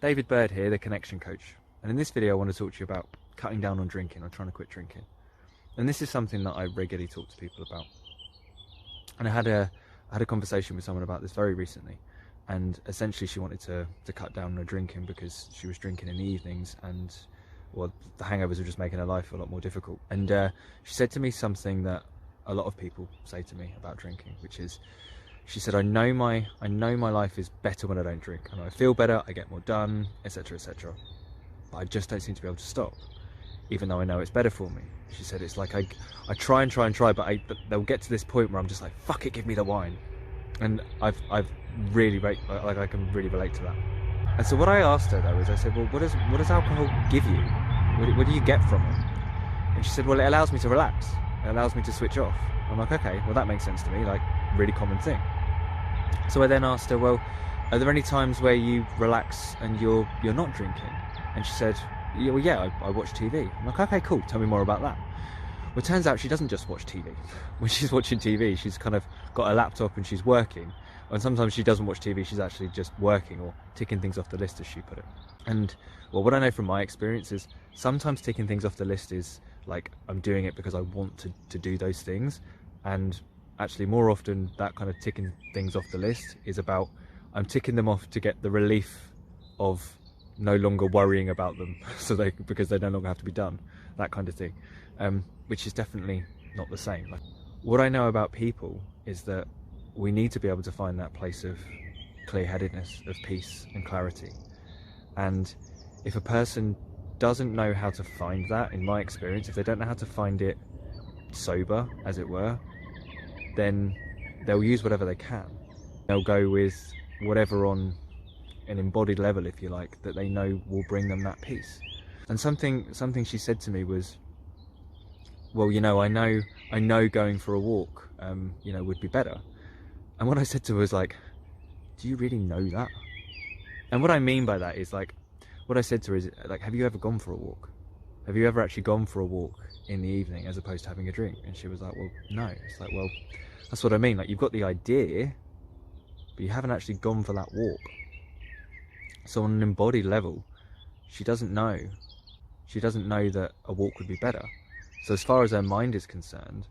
David Bird here, the Connection Coach, and in this video I want to talk to you about cutting down on drinking or trying to quit drinking. And this is something that I regularly talk to people about. And I had a conversation with someone about this very recently, and essentially she wanted to cut down on her drinking because she was drinking in the evenings, and well, the hangovers were just making her life a lot more difficult. And she said to me something that a lot of people say to me about drinking, which is, she said, I know my life is better when I don't drink, and I feel better, I get more done, etc, etc. But I just don't seem to be able to stop, even though I know it's better for me. She said it's like I try and try, but they'll get to this point where I'm just like, fuck it, give me the wine. And I've really I can really relate to that. And so what I asked her though is, I said, well, what does alcohol give you? What do you get from it? And she said, well, it allows me to relax. It allows me to switch off. I'm like, okay, well that makes sense to me, like really common thing. So I then asked her, well, are there any times where you relax and you're not drinking? And she said, well, yeah, I watch TV. I'm like, okay, cool, tell me more about that. Well, it turns out she doesn't just watch TV. When she's watching TV, she's kind of got a laptop and she's working. And sometimes she doesn't watch TV, she's actually just working or ticking things off the list, as she put it. And well, what I know from my experience is sometimes ticking things off the list is like, I'm doing it because I want to do those things. And actually more often that kind of ticking things off the list is about, I'm ticking them off to get the relief of no longer worrying about them, because they no longer have to be done, that kind of thing, which is definitely not the same. Like, what I know about people is that we need to be able to find that place of clear-headedness, of peace and clarity. And if a person doesn't know how to find that, in my experience, if they don't know how to find it sober, as it were, then they'll use whatever they can. They'll go with whatever on an embodied level, if you like, that they know will bring them that peace. And something she said to me was, well, you know, I know going for a walk, you know, would be better. And what I said to her was like, do you really know that? And what I mean by that is, like, what I said to her is, like, have you ever gone for a walk? Have you ever actually gone for a walk in the evening as opposed to having a drink? And she was like, well, no. It's like, well, that's what I mean. Like, you've got the idea, but you haven't actually gone for that walk. So on an embodied level, she doesn't know that a walk would be better. So as far as her mind is concerned,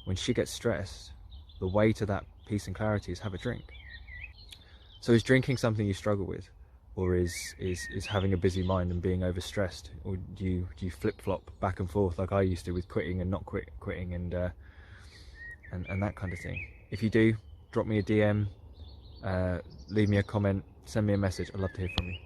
when she gets stressed, the way to that peace and clarity is have a drink. So is drinking something you struggle with? Or is having a busy mind and being overstressed? Or do you flip-flop back and forth like I used to with quitting and not quitting and that kind of thing? If you do, drop me a DM, leave me a comment, send me a message. I'd love to hear from you.